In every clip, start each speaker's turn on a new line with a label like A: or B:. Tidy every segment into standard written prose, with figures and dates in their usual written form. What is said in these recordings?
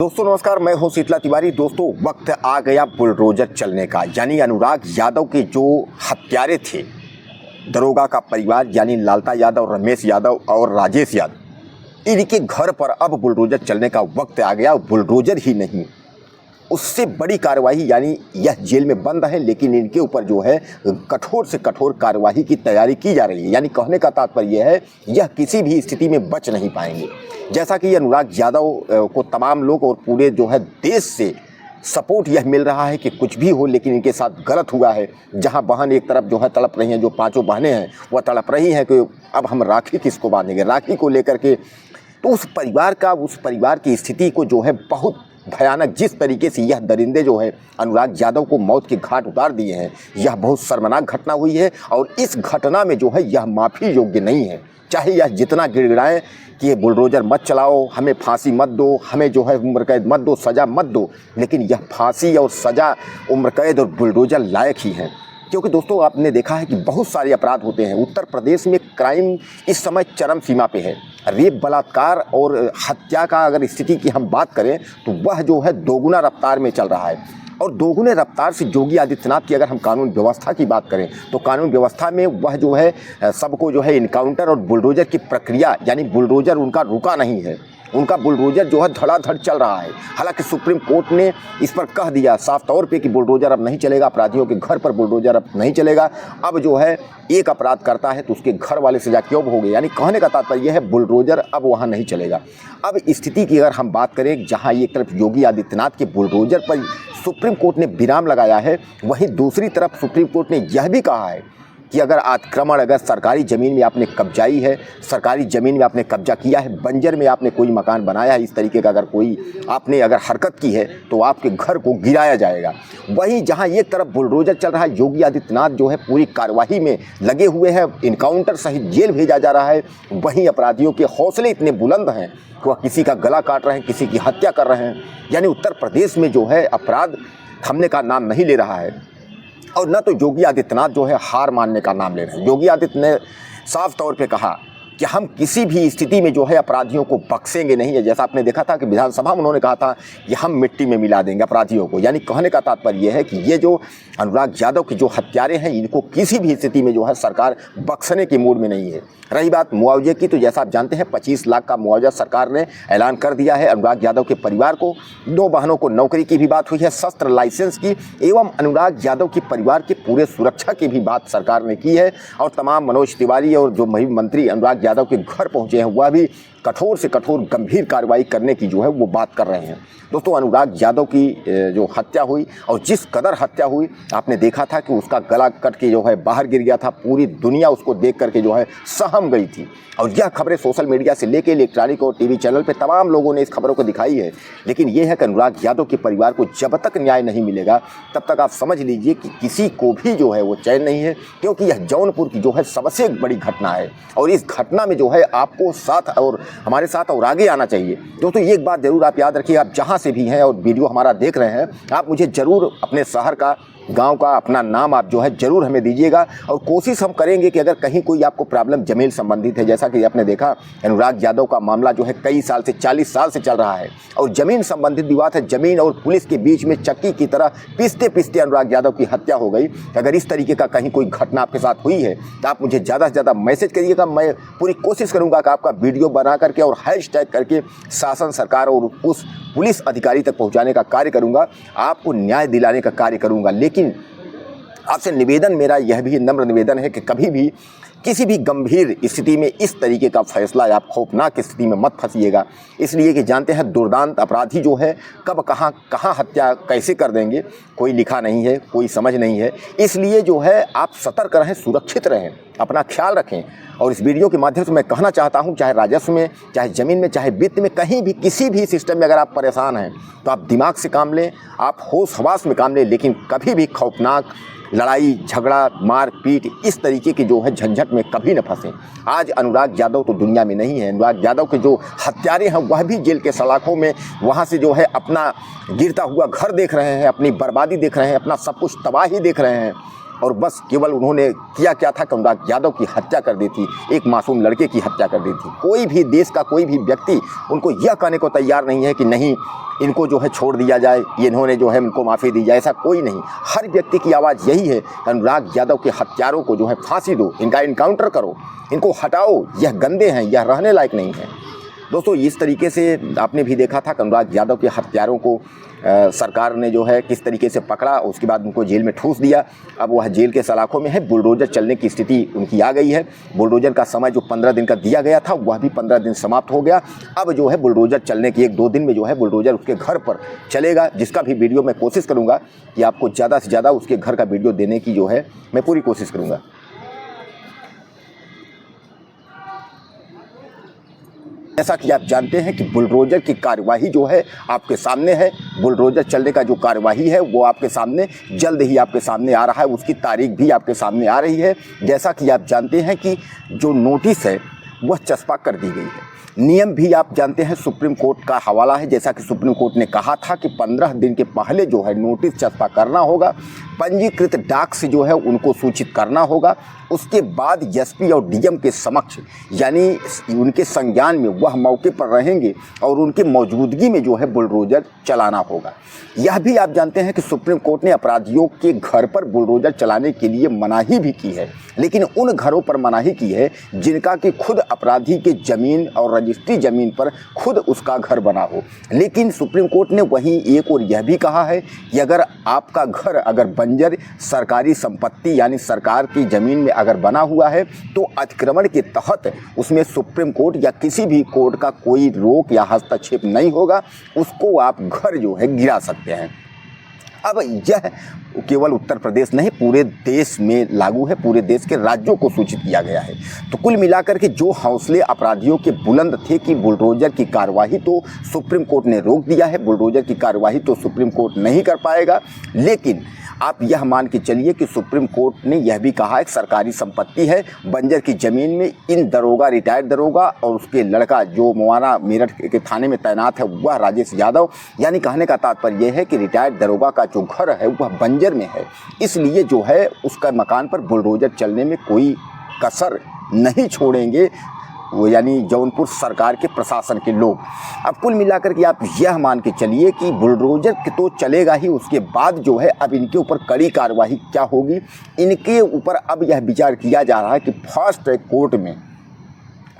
A: दोस्तों नमस्कार, मैं हूं शीतला तिवारी। दोस्तों वक्त आ गया बुलडोजर चलने का, यानी अनुराग यादव के जो हत्यारे थे, दरोगा का परिवार यानी लालता यादव, रमेश यादव और राजेश यादव, इनके घर पर अब बुलडोजर चलने का वक्त आ गया। बुलडोजर ही नहीं, उससे बड़ी कार्रवाई, यानी यह जेल में बंद है लेकिन इनके ऊपर जो है कठोर से कठोर कार्रवाई की तैयारी की जा रही है। यानी कहने का तात्पर्य यह है, यह किसी भी स्थिति में बच नहीं पाएंगे। जैसा कि अनुराग यादव को तमाम लोग और पूरे जो है देश से सपोर्ट यह मिल रहा है कि कुछ भी हो लेकिन इनके साथ गलत हुआ है। जहां बहन एक तरफ जो है तड़प रही हैं, जो पांचों बहनें हैं वह तड़प रही हैं कि अब हम राखी किसको बांधेंगे, राखी को लेकर के। तो उस परिवार की स्थिति को जो है बहुत भयानक, जिस तरीके से यह दरिंदे जो है अनुराग यादव को मौत के घाट उतार दिए हैं, यह बहुत शर्मनाक घटना हुई है। और इस घटना में जो है यह माफ़ी योग्य नहीं है। चाहे यह जितना गिड़गिड़ाएं कि ये बुलडोजर मत चलाओ, हमें फांसी मत दो, हमें जो है उम्र कैद मत दो, सज़ा मत दो, लेकिन यह फांसी और सज़ा, उम्र कैद और बुलडोजर लायक ही हैं। क्योंकि दोस्तों आपने देखा है कि बहुत सारे अपराध होते हैं। उत्तर प्रदेश में क्राइम इस समय चरम सीमा पे है। रेप, बलात्कार और हत्या का अगर स्थिति की हम बात करें तो वह जो है दोगुना रफ्तार में चल रहा है। और दोगुने रफ्तार से योगी आदित्यनाथ की अगर हम कानून व्यवस्था की बात करें तो कानून व्यवस्था में वह जो है सबको जो है इनकाउंटर और बुलडोजर की प्रक्रिया, यानी बुलडोजर उनका रुका नहीं है, उनका बुलडोजर जो है धड़ाधड़ चल रहा है। हालांकि सुप्रीम कोर्ट ने इस पर कह दिया साफ तौर पे कि बुलडोजर अब नहीं चलेगा, अपराधियों के घर पर बुलडोजर अब नहीं चलेगा। अब जो है एक अपराध करता है तो उसके घर वाले सजा क्यों भोगे, यानी कहने का तात्पर्य यह है बुलडोजर अब वहाँ नहीं चलेगा। अब स्थिति की अगर हम बात करें, जहाँ एक तरफ योगी आदित्यनाथ के बुलडोजर पर सुप्रीम कोर्ट ने विराम लगाया है, वहीं दूसरी तरफ सुप्रीम कोर्ट ने यह भी कहा है कि अगर आक्रमण, अगर सरकारी ज़मीन में आपने कब्जाई है, सरकारी ज़मीन में आपने कब्जा किया है, बंजर में आपने कोई मकान बनाया है, इस तरीके का अगर कोई आपने अगर हरकत की है तो आपके घर को गिराया जाएगा। वहीं जहां एक तरफ बुलडोजर चल रहा है, योगी आदित्यनाथ जो है पूरी कार्रवाई में लगे हुए हैं, इनकाउंटर सहित जेल भेजा जा रहा है, वहीं अपराधियों के हौसले इतने बुलंद हैं कि वह किसी का गला काट रहे हैं, किसी की हत्या कर रहे हैं। यानी उत्तर प्रदेश में जो है अपराध थमने का नाम नहीं ले रहा है। और न तो योगी आदित्यनाथ जो है हार मानने का नाम ले रहे हैं। योगी आदित्यनाथ ने साफ तौर पे कहा कि हम किसी भी स्थिति में जो है अपराधियों को बख्शेंगे नहीं है। जैसा आपने देखा था कि विधानसभा में उन्होंने कहा था कि हम मिट्टी में मिला देंगे अपराधियों को। यानी कहने का तात्पर्य यह है कि ये जो अनुराग यादव के जो हत्यारे हैं, इनको किसी भी स्थिति में जो है सरकार बख्शने के मूड में नहीं है। रही बात मुआवजे की, तो जैसा आप जानते हैं 25 लाख का मुआवजा सरकार ने ऐलान कर दिया है अनुराग यादव के परिवार को। 2 बहनों को नौकरी की भी बात हुई है, शस्त्र लाइसेंस की, एवं अनुराग यादव के परिवार के पूरे सुरक्षा की भी बात सरकार ने की है। और तमाम मनोज तिवारी और जो मंत्री अनुराग यादव के घर पहुंचे हैं वह भी कठोर से कठोर गंभीर कार्रवाई करने की जो है वो बात कर रहे हैं। दोस्तों अनुराग यादव की जो हत्या हुई और जिस कदर हत्या हुई, आपने देखा था कि उसका गला कट के जो है बाहर गिर गया था। पूरी दुनिया उसको देख करके जो है सहम गई थी। और यह खबरें सोशल मीडिया से लेकर इलेक्ट्रॉनिक और टीवी चैनल पे तमाम लोगों ने इस खबरों को दिखाई है। लेकिन यह है कि अनुराग यादव के परिवार को जब तक न्याय नहीं मिलेगा तब तक आप समझ लीजिए कि किसी को भी जो है वो चैन नहीं है। क्योंकि यह जौनपुर की जो है सबसे बड़ी घटना है और इस घटना में जो है आपको साथ और हमारे साथ और आगे आना चाहिए। दोस्तों एक बात जरूर आप याद रखिए, आप जहाँ से भी हैं और वीडियो हमारा देख रहे हैं, आप मुझे ज़रूर अपने शहर का, गांव का अपना नाम आप जो है ज़रूर हमें दीजिएगा। और कोशिश हम करेंगे कि अगर कहीं कोई आपको प्रॉब्लम ज़मीन संबंधित है, जैसा कि आपने देखा अनुराग यादव का मामला जो है कई साल से, 40 साल से चल रहा है और ज़मीन संबंधित विवाद है, ज़मीन और पुलिस के बीच में चक्की की तरह पीसते पीसते अनुराग यादव की हत्या हो गई। अगर इस तरीके का कहीं कोई घटना आपके साथ हुई है तो आप मुझे ज़्यादा से ज़्यादा मैसेज करिएगा। मैं पूरी कोशिश करूँगा कि आपका वीडियो बना करके और हैशटैग करके शासन, सरकार और उस पुलिस अधिकारी तक पहुँचाने का कार्य करूँगा, आपको न्याय दिलाने का कार्य करूँगा। लेकिन आपसे निवेदन, मेरा यह भी नम्र निवेदन है कि कभी भी किसी भी गंभीर स्थिति में इस तरीके का फैसला आप खौफनाक स्थिति में मत फंसिएगा। इसलिए कि जानते हैं दुर्दांत अपराधी जो है कब कहाँ हत्या कैसे कर देंगे कोई लिखा नहीं है, कोई समझ नहीं है। इसलिए जो है आप सतर्क रहें, सुरक्षित रहें, अपना ख्याल रखें। और इस वीडियो के माध्यम से मैं कहना चाहता हूं, चाहे राजस्व में, चाहे ज़मीन में, चाहे वित्त में, कहीं भी किसी भी सिस्टम में अगर आप परेशान हैं तो आप दिमाग से काम लें, आप होश हवास में काम लें, लेकिन कभी भी खौफनाक लड़ाई, झगड़ा, मार पीट, इस तरीके की जो है झंझट में कभी न फंसें। आज अनुराग यादव तो दुनिया में नहीं है। अनुराग यादव के जो हत्यारे हैं वह भी जेल के सलाखों में वहाँ से जो है अपना गिरता हुआ घर देख रहे हैं, अपनी बर्बादी देख रहे हैं, अपना सब कुछ तबाही देख रहे हैं। और बस केवल उन्होंने किया क्या था कि अनुराग यादव की हत्या कर दी थी, एक मासूम लड़के की हत्या कर दी थी। कोई भी देश का कोई भी व्यक्ति उनको यह कहने को तैयार नहीं है कि नहीं इनको जो है छोड़ दिया जाए, इन्होंने जो है इनको माफ़ी दी जाए, ऐसा कोई नहीं। हर व्यक्ति की आवाज़ यही है कि अनुराग यादव के हत्यारों को जो है फांसी दो, इनका इनकाउंटर करो, इनको हटाओ, यह गंदे हैं, यह रहने लायक नहीं है। दोस्तों इस तरीके से आपने भी देखा था कि अनुराग यादव के हत्यारों को सरकार ने जो है किस तरीके से पकड़ा, उसके बाद उनको जेल में ठूस दिया। अब वह जेल के सलाखों में है, बुलडोजर चलने की स्थिति उनकी आ गई है। बुलडोजर का समय जो 15 दिन का दिया गया था वह भी 15 दिन समाप्त हो गया। अब जो है बुलडोजर चलने की 1-2 दिन में जो है बुलडोजर उसके घर पर चलेगा, जिसका भी वीडियो मैं कोशिश करूँगा कि आपको ज़्यादा से ज़्यादा उसके घर का वीडियो देने की जो है मैं पूरी कोशिश करूँगा। जैसा कि आप जानते हैं कि बुलडोजर की कार्यवाही जो है आपके सामने है, बुलडोजर चलने का जो कार्यवाही है वो आपके सामने जल्द ही आपके सामने आ रहा है, उसकी तारीख भी आपके सामने आ रही है। जैसा कि आप जानते हैं कि जो नोटिस है वह चस्पा कर दी गई है। नियम भी आप जानते हैं सुप्रीम कोर्ट का हवाला है, जैसा कि सुप्रीम कोर्ट ने कहा था कि 15 दिन के पहले जो है नोटिस चस्पा करना होगा, पंजीकृत डाक से जो है उनको सूचित करना होगा। उसके बाद एसपी और डीएम के समक्ष यानी उनके संज्ञान में वह मौके पर रहेंगे और उनकी मौजूदगी में जो है बुलडोजर चलाना होगा। यह भी आप जानते हैं कि सुप्रीम कोर्ट ने अपराधियों के घर पर बुलडोजर चलाने के लिए मनाही भी की है, लेकिन उन घरों पर मनाही की है जिनका कि खुद अपराधी के ज़मीन और रजिस्ट्री ज़मीन पर खुद उसका घर बना हो। लेकिन सुप्रीम कोर्ट ने वहीं एक और यह भी कहा है कि अगर आपका घर अगर बंजर सरकारी संपत्ति यानी सरकार की ज़मीन में अगर बना हुआ है तो अतिक्रमण के तहत उसमें सुप्रीम कोर्ट या किसी भी कोर्ट का कोई रोक या हस्तक्षेप नहीं होगा, उसको आप घर जो है गिरा सकते हैं। अब यह केवल उत्तर प्रदेश नहीं पूरे देश में लागू है, पूरे देश के राज्यों को सूचित किया गया है। तो कुल मिलाकर के जो हौसले अपराधियों के बुलंद थे कि बुलडोजर की कार्यवाही तो सुप्रीम कोर्ट ने रोक दिया है, बुलडोजर की कार्यवाही तो सुप्रीम कोर्ट नहीं कर पाएगा, लेकिन आप यह मान के चलिए कि सुप्रीम कोर्ट ने यह भी कहा है कि सरकारी संपत्ति है, बंजर की ज़मीन में इन दरोगा, रिटायर्ड दरोगा और उसके लड़का जो मुआना मेरठ के थाने में तैनात है वह राजेश यादव, यानी कहने का तात्पर्य यह है कि रिटायर्ड दरोगा का जो घर है वह बंजर में है, इसलिए जो है उसका मकान पर बुलडोजर चलने में कोई कसर नहीं छोड़ेंगे वो यानी जौनपुर सरकार के प्रशासन के लोग। अब कुल मिलाकर के आप यह मान के चलिए कि बुलडोजर तो चलेगा ही, उसके बाद जो है अब इनके ऊपर कड़ी कार्रवाई क्या होगी, इनके ऊपर अब यह विचार किया जा रहा है कि फास्ट ट्रैक कोर्ट में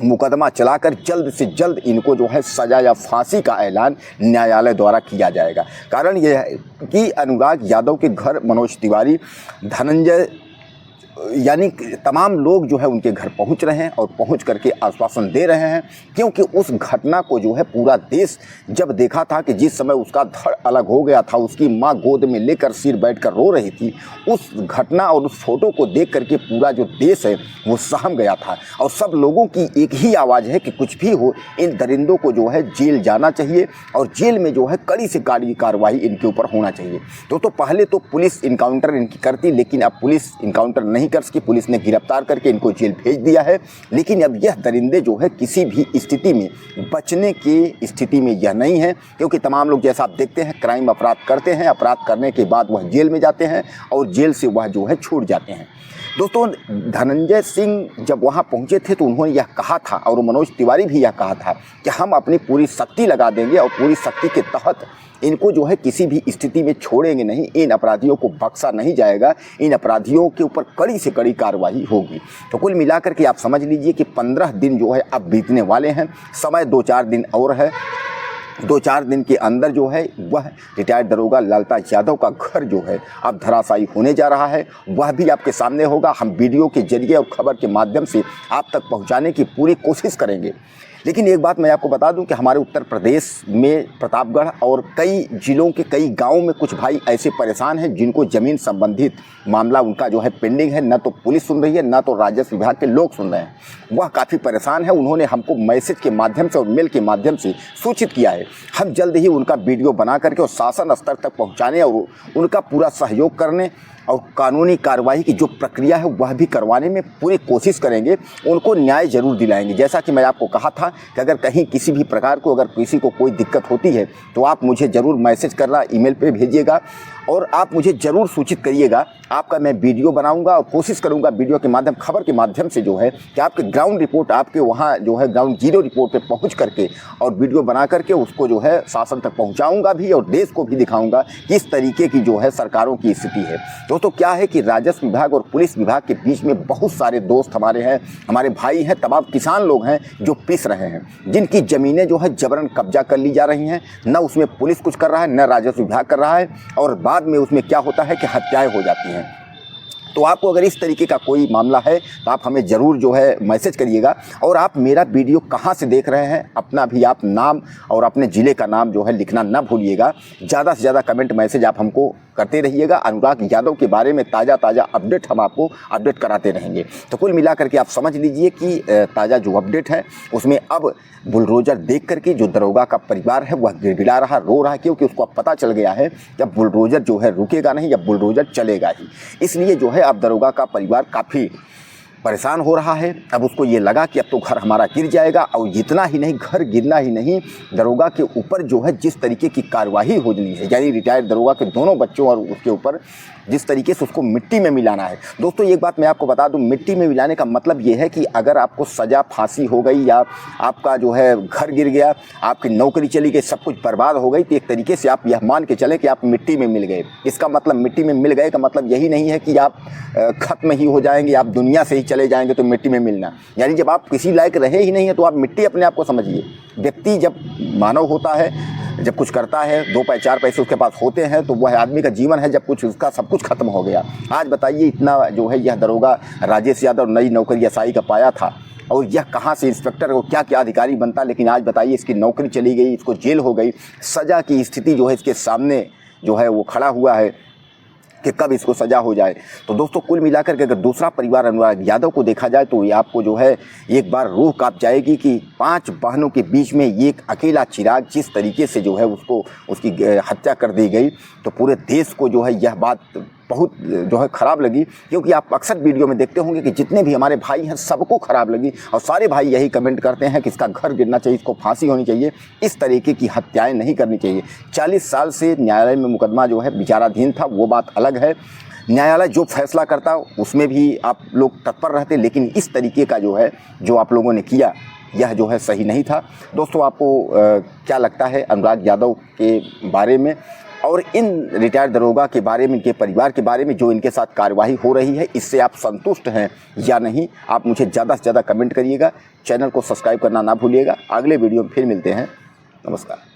A: मुकदमा चलाकर जल्द से जल्द इनको जो है सजा या फांसी का ऐलान न्यायालय द्वारा किया जाएगा। कारण यह है कि अनुराग यादव के घर मनोज तिवारी, धनंजय यानी तमाम लोग जो है उनके घर पहुंच रहे हैं और पहुंच करके आश्वासन दे रहे हैं, क्योंकि उस घटना को जो है पूरा देश जब देखा था कि जिस समय उसका धड़ अलग हो गया था, उसकी मां गोद में लेकर सिर बैठकर रो रही थी, उस घटना और उस फोटो को देख करके पूरा जो देश है वो सहम गया था। और सब लोगों की एक ही आवाज़ है कि कुछ भी हो इन दरिंदों को जो है जेल जाना चाहिए और जेल में जो है कड़ी से कड़ी कार्रवाई इनके ऊपर होना चाहिए। तो पहले तो पुलिस इनकाउंटर इनकी करती, लेकिन अब पुलिस इनकाउंटर नहीं कर सकी, पुलिस ने गिरफ्तार करके इनको जेल भेज दिया है। लेकिन अब यह दरिंदे जो है किसी भी स्थिति में बचने की स्थिति में यह नहीं है, क्योंकि तमाम लोग जैसा आप देखते हैं क्राइम अपराध करते हैं, अपराध करने के बाद वह जेल में जाते हैं और जेल से वह जो है छूट जाते हैं। दोस्तों धनंजय सिंह जब वहाँ पहुँचे थे तो उन्होंने यह कहा था और मनोज तिवारी भी यह कहा था कि हम अपनी पूरी शक्ति लगा देंगे और पूरी शक्ति के तहत इनको जो है किसी भी स्थिति में छोड़ेंगे नहीं, इन अपराधियों को बख्शा नहीं जाएगा, इन अपराधियों के ऊपर कड़ी से कड़ी कार्रवाई होगी। तो कुल मिलाकर के आप समझ लीजिए कि 15 दिन जो है अब बीतने वाले हैं, समय 2-4 दिन और है। 2-4 दिन के अंदर जो है वह रिटायर्ड दरोगा लालता यादव का घर जो है अब धराशायी होने जा रहा है, वह भी आपके सामने होगा। हम वीडियो के जरिए और खबर के माध्यम से आप तक पहुंचाने की पूरी कोशिश करेंगे। लेकिन एक बात मैं आपको बता दूं कि हमारे उत्तर प्रदेश में प्रतापगढ़ और कई जिलों के कई गांवों में कुछ भाई ऐसे परेशान हैं जिनको ज़मीन संबंधित मामला उनका जो है पेंडिंग है, न तो पुलिस सुन रही है न तो राजस्व विभाग के लोग सुन रहे हैं। वह काफ़ी परेशान है, उन्होंने हमको मैसेज के माध्यम से और मेल के माध्यम से सूचित किया है। हम जल्द ही उनका वीडियो बना करके और शासन स्तर तक पहुँचाने और उनका पूरा सहयोग करने और कानूनी कार्रवाई की जो प्रक्रिया है वह भी करवाने में पूरी कोशिश करेंगे, उनको न्याय जरूर दिलाएंगे। जैसा कि मैं आपको कहा था कि अगर कहीं किसी भी प्रकार को अगर किसी को कोई दिक्कत होती है तो आप मुझे ज़रूर मैसेज करना, ईमेल पे भेजिएगा और आप मुझे ज़रूर सूचित करिएगा। आपका मैं वीडियो बनाऊंगा और कोशिश करूंगा वीडियो के माध्यम, खबर के माध्यम से जो है कि आपके ग्राउंड रिपोर्ट, आपके वहाँ जो है ग्राउंड जीरो रिपोर्ट पे पहुँच करके और वीडियो बना करके उसको जो है शासन तक पहुँचाऊँगा भी और देश को भी दिखाऊँगा कि इस तरीके की जो है सरकारों की स्थिति है। दोस्तों क्या है कि राजस्व विभाग और पुलिस विभाग के बीच में बहुत सारे दोस्त हमारे हैं, हमारे भाई हैं, तमाम किसान लोग हैं जो पिस रहे हैं, जिनकी ज़मीनें जो है जबरन कब्जा कर ली जा रही हैं। न उसमें पुलिस कुछ कर रहा है, न राजस्व विभाग कर रहा है, और बाद में उसमें क्या होता है कि हत्याएं हो जाती हैं। तो आपको अगर इस तरीके का कोई मामला है तो आप हमें ज़रूर जो है मैसेज करिएगा। और आप मेरा वीडियो कहाँ से देख रहे हैं, अपना भी आप नाम और अपने ज़िले का नाम जो है लिखना ना भूलिएगा। ज़्यादा से ज़्यादा कमेंट मैसेज आप हमको करते रहिएगा। अनुराग यादव के बारे में ताज़ा अपडेट हम आपको अपडेट कराते रहेंगे। तो कुल मिलाकर के आप समझ लीजिए कि ताज़ा जो अपडेट है उसमें अब बुलडोजर देख करके जो दरोगा का परिवार है वह गिड़गिड़ा रहा, रो रहा है, क्योंकि उसको अब पता चल गया है जब बुलडोजर जो है रुकेगा नहीं, जब बुलडोजर चलेगा ही। इसलिए जो है अब दरोगा का परिवार काफ़ी परेशान हो रहा है। अब उसको ये लगा कि अब तो घर हमारा गिर जाएगा, और जितना ही नहीं, घर गिरना ही नहीं, दरोगा के ऊपर जो है जिस तरीके की कार्रवाई होनी है, यानी रिटायर्ड दरोगा के दोनों बच्चों और उसके ऊपर जिस तरीके से उसको मिट्टी में मिलाना है। दोस्तों एक बात मैं आपको बता दूं, मिट्टी में मिलाने का मतलब ये है कि अगर आपको सज़ा, फांसी हो गई या आपका जो है घर गिर गया, आपकी नौकरी चली गई, सब कुछ बर्बाद हो गई, तो एक तरीके से आप यह मान के चलें कि आप मिट्टी में मिल गए। इसका मतलब मिट्टी में मिल गए का मतलब यही नहीं है कि आप ख़त्म ही हो जाएंगे, आप दुनिया से ही चले जाएंगे तो मिट्टी में मिलना, यानी जब आप किसी लायक रहे ही नहीं है तो आप मिट्टी अपने आप को समझिए। व्यक्ति जब मानव होता है, जब कुछ करता है, 2 4 पैसे उसके पास होते हैं, तो वह आदमी का जीवन है जब कुछ उसका सब कुछ खत्म हो गया। आज बताइए इतना जो है यह दरोगा राजेश यादव नई नौकरी एसआई का पाया था, और यह कहाँ से इंस्पेक्टर को क्या क्या अधिकारी बनता, लेकिन आज बताइए इसकी नौकरी चली गई, इसको जेल हो गई, सज़ा की स्थिति जो है इसके सामने जो है वो खड़ा हुआ है कि कब इसको सज़ा हो जाए। तो दोस्तों कुल मिलाकर के अगर दूसरा परिवार अनुराग यादव को देखा जाए तो ये आपको जो है एक बार रूह कांप जाएगी कि 5 बहनों के बीच में ये एक अकेला चिराग जिस तरीके से जो है उसको उसकी हत्या कर दी गई, तो पूरे देश को जो है यह बात बहुत जो है ख़राब लगी। क्योंकि आप अक्सर वीडियो में देखते होंगे कि जितने भी हमारे भाई हैं सबको ख़राब लगी, और सारे भाई यही कमेंट करते हैं कि इसका घर गिरना चाहिए, इसको फांसी होनी चाहिए, इस तरीके की हत्याएं नहीं करनी चाहिए। 40 साल से न्यायालय में मुकदमा जो है विचाराधीन था, वो बात अलग है। न्यायालय जो फैसला करता उसमें भी आप लोग तत्पर रहते, लेकिन इस तरीके का जो है जो आप लोगों ने किया यह जो है सही नहीं था। दोस्तों आपको क्या लगता है अनुराग यादव के बारे में और इन रिटायर्ड दरोगा के बारे में, के परिवार के बारे में जो इनके साथ कार्रवाई हो रही है, इससे आप संतुष्ट हैं या नहीं? आप मुझे ज़्यादा से ज़्यादा कमेंट करिएगा। चैनल को सब्सक्राइब करना ना भूलिएगा। अगले वीडियो में फिर मिलते हैं। नमस्कार।